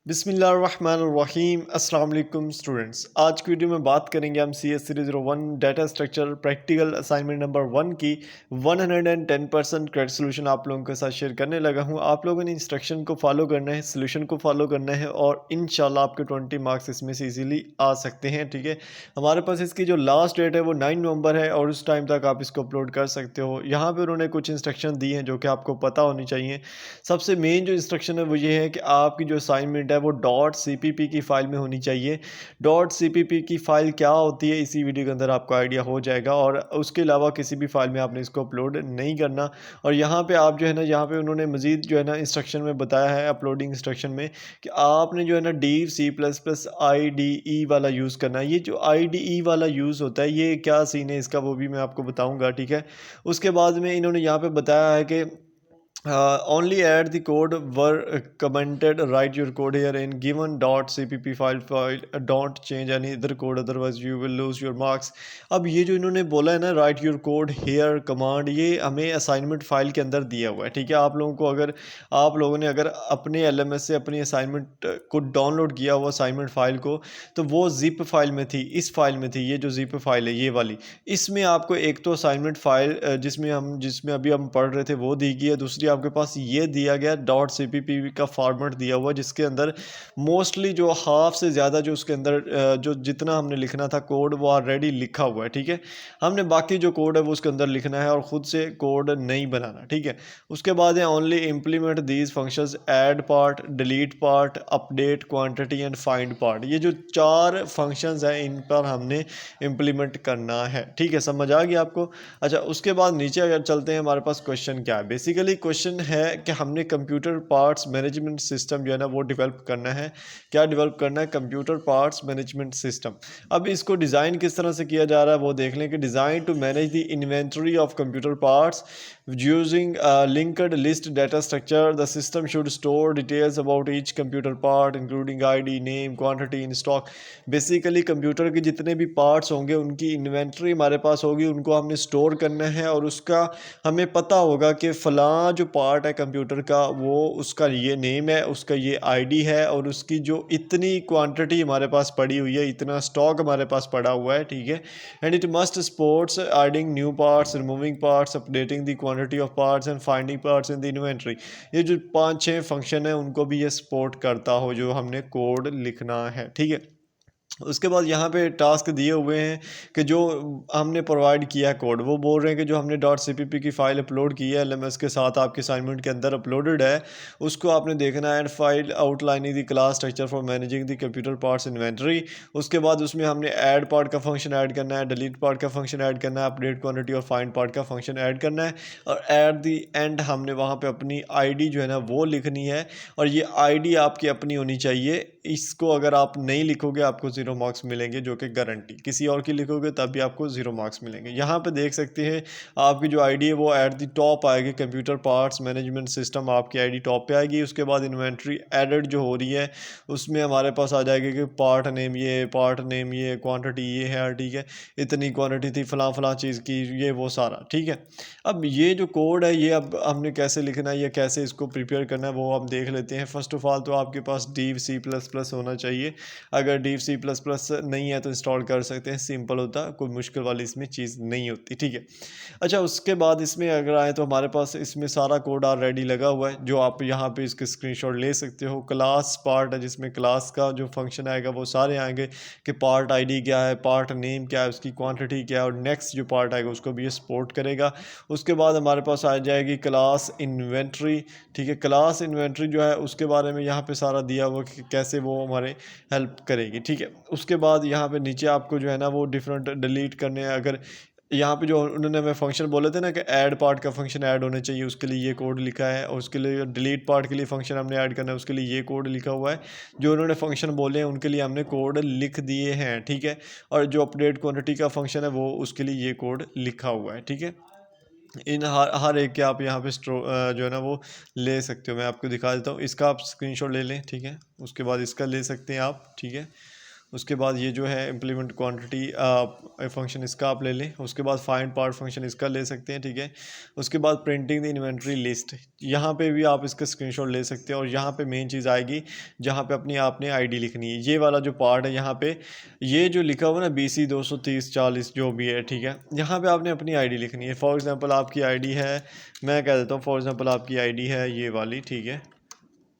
बिस्मिल्लाहिर्रहमानिर्रहीम अस्सलाम वालेकुम स्टूडेंट्स। आज की वीडियो में बात करेंगे हम C S series 01 data structure practical assignment number 1 की 110% क्रेडिट सोल्यूशन आप लोगों के साथ शेयर करने लगा हूं। आप लोगों ने इंस्ट्रक्शन को फॉलो करना है, सोल्यूशन को फॉलो करना है और इंशाल्लाह आपके 20 मार्क्स इसमें से इजीली आ सकते हैं। ठीक है, हमारे पास इसकी जो लास्ट डेट है वो 9 नवंबर है और उस टाइम तक आप इसको अपलोड कर सकते हो। यहाँ पर उन्होंने कुछ इंस्ट्रक्शन दी हैं जो कि आपको पता होनी चाहिए। सबसे मेन जो इंस्ट्रक्शन है वो ये है कि आपकी जो असाइनमेंट है वो .cpp की फ़ाइल में होनी चाहिए। .cpp की फ़ाइल क्या होती है इसी वीडियो के अंदर आपको आइडिया हो जाएगा और उसके अलावा किसी भी फ़ाइल में आपने इसको अपलोड नहीं करना। और यहाँ पे आप जो है ना, यहाँ पे उन्होंने मज़ीद जो है ना इंस्ट्रक्शन में बताया है, अपलोडिंग इंस्ट्रक्शन में, कि आपने जो है ना C++ IDE वाला यूज़ करना है। ये जो IDE वाला यूज़ होता है, ये क्या सीन है इसका वो भी मैं आपको बताऊँगा। ठीक है, उसके बाद में इन्होंने यहाँ पे बताया है कि only add the code were commented, write your code here in given .cpp file, don't change any other code otherwise you will lose your marks। अब ये जो इन्होंने बोला है ना write your code here command, ये हमें असाइनमेंट फाइल के अंदर दिया हुआ है। ठीक है, आप लोगों को अगर आप लोगों ने अगर अपने LMS से अपनी असाइनमेंट को डाउनलोड किया हुआ असाइनमेंट फाइल को, तो वो जिप फाइल में थी, इस फाइल में थी। ये जो जिप फाइल है ये वाली, इसमें आपको एक तो असाइनमेंट फाइल जिसमें अभी हम पढ़ रहे थे वो दी गई है, दूसरी आपके पास ये दिया गया .cpp का फॉर्मेट दिया हुआ, जिसके अंदर मोस्टली जो हाफ से ज़्यादा जो उसके अंदर जो जितना हमने लिखना था कोड वो ऑलरेडी लिखा हुआ है। ठीक है, हमने बाकी जो कोड है वो उसके अंदर लिखना है और ख़ुद से कोड नहीं बनाना। ठीक है, उसके बाद है only implement these functions, add part, delete part, update quantity and find part. ये जो 4 फंक्शंस हैं इन पर हमने इम्प्लीमेंट करना है। ठीक है, समझ आ गया आपको। अच्छा, उसके बाद नीचे अगर चलते हैं, हमारे पास क्वेश्चन क्या है। बेसिकली क्वेश्चन है कि हमने कंप्यूटर पार्ट्स मैनेजमेंट सिस्टम जो है ना वो डेवलप करना है। क्या डेवलप करना है? Computer parts management system. अब इसको डिज़ाइन किस तरह से किया जा रहा है वो देख लें कि design to manage the inventory of computer parts using linked list data structure. The system should store details about each computer part including ID, name, quantity in stock. Basically computer के जितने भी पार्ट्स होंगे उनकी inventory हमारे पास होगी, उनको हमने store करना है और उसका हमें पता होगा कि फ़लाँ जो पार्ट है कंप्यूटर का वो उसका ये नेम है, उसका ये ID है और उसकी जो इतनी क्वांटिटी हमारे पास पड़ी हुई है, इतना स्टॉक हमारे पास पड़ा हुआ है। ठीक है, and it must supports adding new parts, removing parts, updating the quantity of parts and finding parts in the inventory. ये जो 5-6 फंक्शन है उनको भी ये सपोर्ट करता हो जो हमने कोड लिखना है। ठीक है, उसके बाद यहाँ पे टास्क दिए हुए हैं कि जो हमने प्रोवाइड किया है कोड, वो बोल रहे हैं कि जो हमने .cpp की फ़ाइल अपलोड की है LMS के साथ आपके असाइनमेंट के अंदर अपलोडेड है, उसको आपने देखना है। And file outlining the class structure for managing the computer parts inventory. उसके बाद उसमें हमने ऐड पार्ट का फंक्शन ऐड करना है, डिलीट पार्ट का फंक्शन ऐड करना है, अपडेट क्वांटिटी और फाइंड पार्ट का फंक्शन ऐड करना है और एट दी एंड हमने वहाँ पर अपनी ID जो है ना वो लिखनी है और ये ID आपकी अपनी होनी चाहिए। इसको अगर आप नहीं लिखोगे आपको 0 मार्क्स मिलेंगे, जो कि गारंटी। किसी और की लिखोगे तब भी आपको 0 मार्क्स मिलेंगे। यहाँ पे देख सकते हैं आपकी जो ID है वो एट द टॉप आएगी, कंप्यूटर पार्ट्स मैनेजमेंट सिस्टम आपकी ID टॉप पे आएगी। उसके बाद इन्वेंट्री एडेड जो हो रही है उसमें हमारे पास आ जाएगी कि पार्ट नेम ये, क्वांटिटी ये है। ठीक है, इतनी क्वांटिटी थी फ़लाँ फ़लाँ चीज़ की, ये वो सारा। ठीक है, अब ये जो कोड है ये अब हमने कैसे लिखना है या कैसे इसको प्रिपेयर करना है वो हम देख लेते हैं। फर्स्ट ऑफ ऑल तो आपके पास C++ होना चाहिए। अगर C++ नहीं है तो इंस्टॉल कर सकते हैं, सिंपल होता है, कोई मुश्किल वाली इसमें चीज़ नहीं होती। ठीक है, अच्छा, उसके बाद इसमें अगर आए तो हमारे पास इसमें सारा कोड ऑलरेडी लगा हुआ है जो आप यहाँ पे इसके स्क्रीनशॉट ले सकते हो। क्लास पार्ट है जिसमें क्लास का जो फंक्शन आएगा वो सारे आएंगे कि पार्ट ID क्या है, पार्ट नेम क्या है, उसकी क्वांटिटी क्या है और नेक्स्ट जो पार्ट आएगा उसको भी ये सपोर्ट करेगा। उसके बाद हमारे पास आ जाएगी क्लास इन्वेंट्री। ठीक है, क्लास इन्वेंट्री जो है उसके बारे में यहाँ पे सारा दिया हुआ कि कैसे वो हमारे हेल्प करेगी। ठीक है, उसके बाद यहाँ पे नीचे आपको जो है ना वो डिफरेंट डिलीट करने हैं। अगर यहाँ पे जो उन्होंने हमें फंक्शन बोले थे ना कि ऐड पार्ट का फंक्शन ऐड होने चाहिए, उसके लिए ये कोड लिखा है और उसके लिए डिलीट पार्ट के लिए फंक्शन हमने ऐड करना है, उसके लिए ये कोड लिखा हुआ है। जो उन्होंने फंक्शन बोले हैं उनके लिए हमने कोड लिख दिए हैं। ठीक है, और जो अपडेट क्वांटिटी का फंक्शन है वो उसके लिए ये कोड लिखा हुआ है। ठीक है, इन हर एक के आप यहाँ पे जो है ना वो ले सकते हो। मैं आपको दिखा देता हूँ, इसका आप स्क्रीनशॉट ले लें। ठीक है, उसके बाद इसका ले सकते हैं आप। ठीक है, उसके बाद ये जो है इम्प्लीमेंट क्वांटिटी फंक्शन इसका आप ले लें। उसके बाद फाइंड पार्ट फंक्शन इसका ले सकते हैं, ठीक है। उसके बाद प्रिंटिंग द इन्वेंट्री लिस्ट, यहाँ पे भी आप इसका स्क्रीनशॉट ले सकते हैं। और यहाँ पे मेन चीज़ आएगी जहाँ पे अपनी आपने आईडी लिखनी है। ये वाला जो पार्ट है यहाँ पे, ये जो लिखा हुआ ना BC 230 40 जो भी है, ठीक है, यहाँ पे आपने अपनी आईडी लिखनी है। फॉर एग्जांपल आपकी आईडी है, मैं कह देता हूँ फॉर एग्जांपल आपकी आईडी है ये वाली, ठीक है,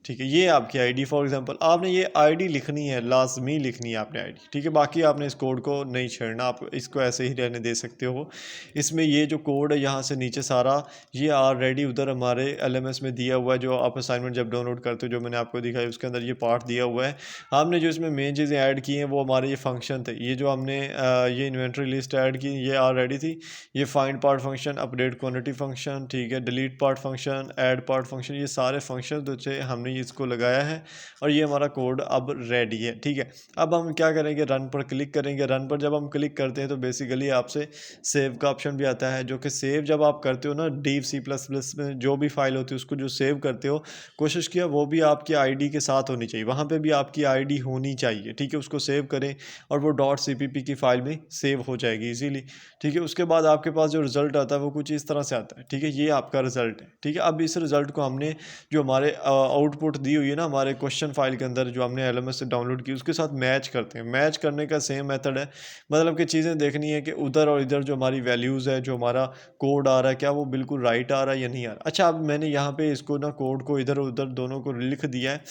ठीक है, ये आपकी आईडी फॉर एग्जांपल आपने ये आईडी लिखनी है, लाजमी लिखनी है आपने आईडी, ठीक है। बाकी आपने इस कोड को नहीं छेड़ना, आप इसको ऐसे ही रहने दे सकते हो। इसमें ये जो कोड है यहाँ से नीचे सारा ये ऑलरेडी उधर हमारे LMS में दिया हुआ है। जो आप असाइनमेंट जब डाउनलोड करते हो, जो मैंने आपको दिखाया, उसके अंदर ये पार्ट दिया हुआ है। हमने जो इसमें मेन चीज़ें ऐड की हैं वो हमारे ये फंक्शन थे। ये जो हमने ये इन्वेंट्री लिस्ट ऐड की ये ऑलरेडी थी। ये find part function, update quantity function, ठीक है, delete part function, add part function, ये सारे फंक्शन जो थे हमने इसको लगाया है। और ये हमारा कोड अब रेडी है, ठीक है। अब हम क्या करेंगे, रन पर क्लिक करेंगे। रन पर जब हम क्लिक करते हैं तो बेसिकली आपसे सेव का ऑप्शन भी आता है, जो कि सेव जब आप करते हो ना div C++ में जो भी फाइल होती है उसको जो सेव करते हो, कोशिश किया वो भी आपकी आईडी के साथ होनी चाहिए, वहाँ पे भी आपकी आईडी होनी चाहिए, ठीक है। उसको सेव करें और वो .cpp की फाइल में सेव हो जाएगी इजीली, ठीक है। उसके बाद आपके पास जो रिजल्ट आता है वो कुछ इस तरह से आता है, ठीक है। ये आपका रिजल्ट है, ठीक है। अब इस रिजल्ट को हमने जो हमारे आउटपुट दी हुई है ना हमारे क्वेश्चन फाइल के अंदर, जो हमने LMS से डाउनलोड की, उसके साथ मैच करते हैं। मैच करने का सेम मेथड है, मतलब कि चीज़ें देखनी है कि उधर और इधर जो हमारी वैल्यूज़ है, जो हमारा कोड आ रहा है, क्या वो बिल्कुल राइट आ रहा है या नहीं आ रहा। अच्छा, अब मैंने यहाँ पे इसको ना कोड को इधर उधर दोनों को लिख दिया है।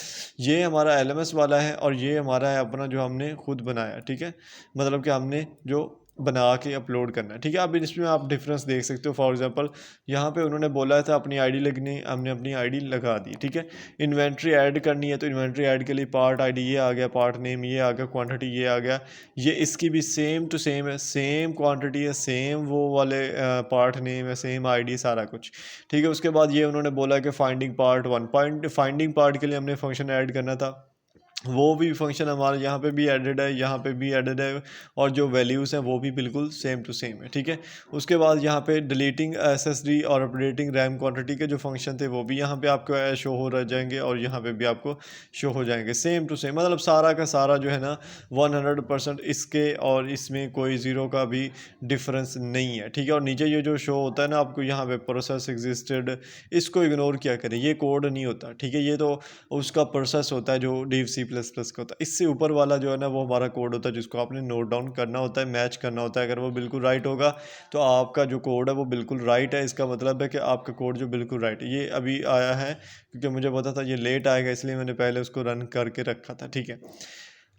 ये हमारा LMS वाला है और ये हमारा है अपना जो हमने खुद बनाया, ठीक है, मतलब कि हमने जो बना के अपलोड करना है, ठीक है। अब इसमें आप डिफरेंस देख सकते हो। फॉर एग्जांपल यहाँ पे उन्होंने बोला था अपनी आईडी लगनी, हमने अपनी आईडी लगा दी, ठीक है। इन्वेंट्री ऐड करनी है तो इन्वेंट्री ऐड के लिए पार्ट आईडी ये आ गया, पार्ट नेम ये आ गया, क्वांटिटी ये आ गया। ये इसकी भी सेम टू सेम है, सेम क्वांटिटी है, सेम वो वाले पार्ट नेम है, सेम आईडी, सारा कुछ, ठीक है। उसके बाद ये उन्होंने बोला कि finding part 1 point, finding part के लिए हमने फंक्शन ऐड करना था, वो भी फंक्शन हमारे यहाँ पे भी एडेड है, यहाँ पे भी एडेड है। और जो वैल्यूज़ हैं वो भी बिल्कुल सेम टू सेम है, ठीक है। उसके बाद यहाँ पे डिलीटिंग SSD और अपडेटिंग रैम क्वांटिटी के जो फंक्शन थे वो भी यहाँ पे आपको शो हो रह जाएंगे और यहाँ पे भी आपको शो हो जाएंगे सेम टू सेम। मतलब सारा का सारा जो है ना 100% इसके और इसमें कोई ज़ीरो का भी डिफरेंस नहीं है, ठीक है। और नीचे ये जो शो होता है ना आपको यहाँ पे प्रोसेस एग्जिस्टेड, इसको इग्नोर क्या करें, ये कोड नहीं होता, ठीक है। ये तो उसका प्रोसेस होता है जो div C++ का होता है। इससे ऊपर वाला जो है ना वो हमारा कोड होता है, जिसको आपने नोट डाउन करना होता है, मैच करना होता है। अगर वो बिल्कुल राइट होगा तो आपका जो कोड है वो बिल्कुल राइट है, इसका मतलब है कि आपका कोड जो बिल्कुल राइट है। ये अभी आया है क्योंकि मुझे पता था ये लेट आएगा, इसलिए मैंने पहले उसको रन करके रखा था, ठीक है।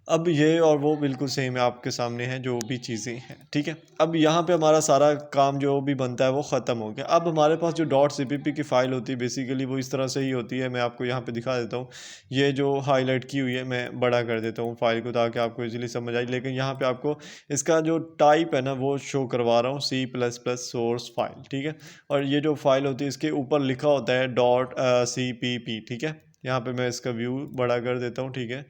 अब ये और वो बिल्कुल सेम है, आपके सामने है जो भी चीज़ें हैं, ठीक है। अब यहाँ पे हमारा सारा काम जो भी बनता है वो ख़त्म हो गया। अब हमारे पास जो .cpp की फ़ाइल होती है बेसिकली वो इस तरह से ही होती है। मैं आपको यहाँ पे दिखा देता हूँ, ये जो हाईलाइट की हुई है मैं बड़ा कर देता हूँ फाइल को ताकि आपको इजीली समझ आए। लेकिन यहाँ पे आपको इसका जो टाइप है ना वो शो करवा रहा हूँ, C++ सोर्स फाइल, ठीक है। और ये जो फाइल होती है इसके ऊपर लिखा होता है .cpp, ठीक है। यहाँ पे मैं इसका व्यू बड़ा कर देता हूँ, ठीक है।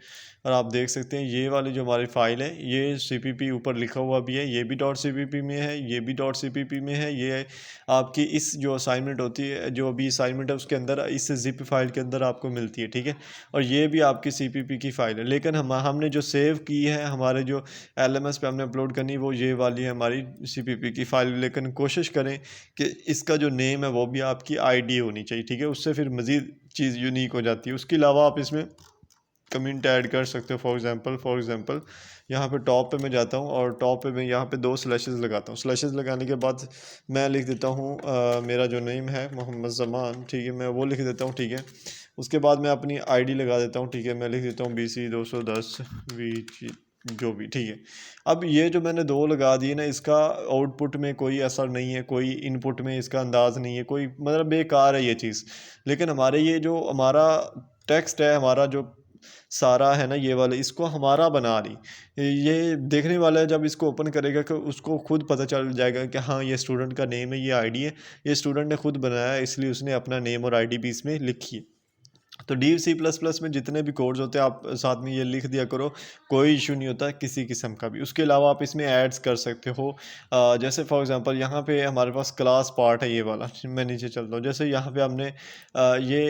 और आप देख सकते हैं ये वाली जो हमारी फ़ाइल है ये CPP ऊपर लिखा हुआ भी है, ये भी .cpp में है, ये भी .cpp में है। ये आपकी इस जो असाइनमेंट होती है, जो अभी असाइनमेंट है उसके अंदर इस ज़िप फाइल के अंदर आपको मिलती है, ठीक है। और ये भी आपकी CPP की फ़ाइल है। लेकिन हमने जो सेव की है हमारे जो LMS पे हमने अपलोड करनी, वो ये वाली है हमारी CPP की फ़ाइल। लेकिन कोशिश करें कि इसका जो नेम है वो भी आपकी ID होनी चाहिए, ठीक है। उससे फिर मज़ीद चीज़ यूनिक हो जाती है। उसके अलावा आप इसमें कमेंट ऐड कर सकते हो। फॉर एग्जांपल यहाँ पे टॉप पे मैं जाता हूँ और टॉप पे मैं यहाँ पे 2 स्लैशेस लगाता हूँ। स्लैशेस लगाने के बाद मैं लिख देता हूँ मेरा जो नेम है मोहम्मद ज़मान, ठीक है, मैं वो लिख देता हूँ, ठीक है। उसके बाद मैं अपनी आईडी लगा देता हूँ, ठीक है, मैं लिख देता हूँ BC 210 VG जो भी, ठीक है। अब ये जो मैंने 2 लगा दिए ना, इसका आउटपुट में कोई असर नहीं है, कोई इनपुट में इसका अंदाज़ नहीं है, कोई मतलब बेकार है ये चीज़। लेकिन हमारे ये जो हमारा टेक्स्ट है, हमारा जो सारा है ना ये वाला, इसको हमारा बना रही, ये देखने वाला है जब इसको ओपन करेगा कि उसको खुद पता चल जाएगा कि हाँ ये स्टूडेंट का नेम है, ये आईडी है, ये स्टूडेंट ने खुद बनाया है, इसलिए उसने अपना नेम और आईडी भी इसमें लिखी है। तो डी सी प्लस प्लस में जितने भी कोड्स होते हैं आप साथ में ये लिख दिया करो, कोई इशू नहीं होता किसी किस्म का भी। उसके अलावा आप इसमें ऐड्स कर सकते हो, जैसे फॉर एग्जांपल यहाँ पे हमारे पास क्लास पार्ट है ये वाला, मैं नीचे चलता हूँ। जैसे यहाँ पे हमने ये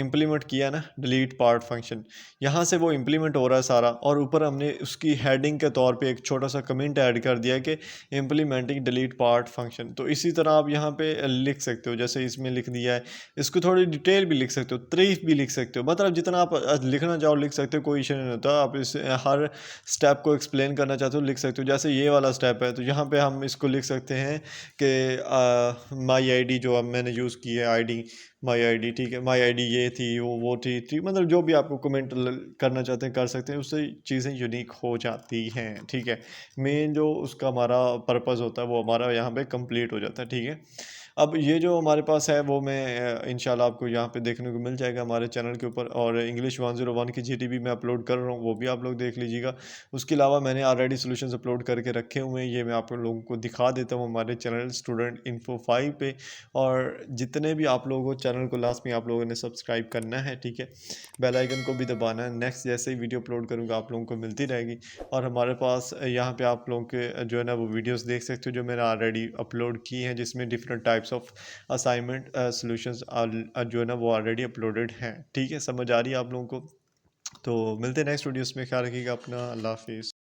इम्प्लीमेंट किया ना डिलीट पार्ट फंक्शन, यहाँ से वो इम्प्लीमेंट हो रहा है सारा, और ऊपर हमने उसकी हेडिंग के तौर पे एक छोटा सा कमेंट ऐड कर दिया कि इम्प्लीमेंटिंग डिलीट पार्ट फंक्शन। तो इसी तरह आप यहाँ पे लिख सकते हो, जैसे इसमें लिख दिया है। इसको थोड़ी डिटेल भी लिख सकते हो, तारीफ भी लिख सकते हो, मतलब जितना आप लिखना चाहो लिख सकते हो, कोई इशू नहीं होता। आप इस हर स्टेप को एक्सप्लेन करना चाहते हो लिख सकते हो। जैसे ये वाला स्टेप है तो यहाँ पे हम इसको लिख सकते हैं कि माई आईडी जो अब मैंने यूज़ की है, आईडी माई आईडी, ठीक है, माई आईडी ये थी वो थी, मतलब जो भी आपको कमेंट करना चाहते हैं कर सकते हैं, उससे चीज़ें यूनिक हो जाती हैं, ठीक है। मेन जो उसका हमारा पर्पज़ होता है वो हमारा यहाँ पे कंप्लीट हो जाता है, ठीक है। अब ये जो हमारे पास है वो मैं इंशाल्लाह आपको यहाँ पे देखने को मिल जाएगा हमारे चैनल के ऊपर, और इंग्लिश 101 की जीटीबी मैं अपलोड कर रहा हूँ, वो भी आप लोग देख लीजिएगा। उसके अलावा मैंने ऑलरेडी सॉल्यूशंस अपलोड करके रखे हुए हैं, ये मैं आप लोगों को दिखा देता हूँ हमारे चैनल स्टूडेंट इन्फो 5 पे। और जितने भी आप लोगों को चैनल को लास्ट में आप लोगों ने सब्सक्राइब करना है, ठीक है, बेल आइकन को भी दबाना है। नेक्स्ट जैसे ही वीडियो अपलोड करूँगा आप लोगों को मिलती रहेगी। और हमारे पास यहाँ पे आप लोगों के जो है ना वो वीडियोस देख सकते हो जो मैंने ऑलरेडी अपलोड की हैं, जिसमें different types of assignment solutions जो है ना वो ऑलरेडी अपलोडेड हैं, ठीक है। समझ आ रही है आप लोगों को? तो मिलते हैं नेक्स्ट वीडियोस में, ख्याल रखिएगा अपना, अल्लाह हाफिज़।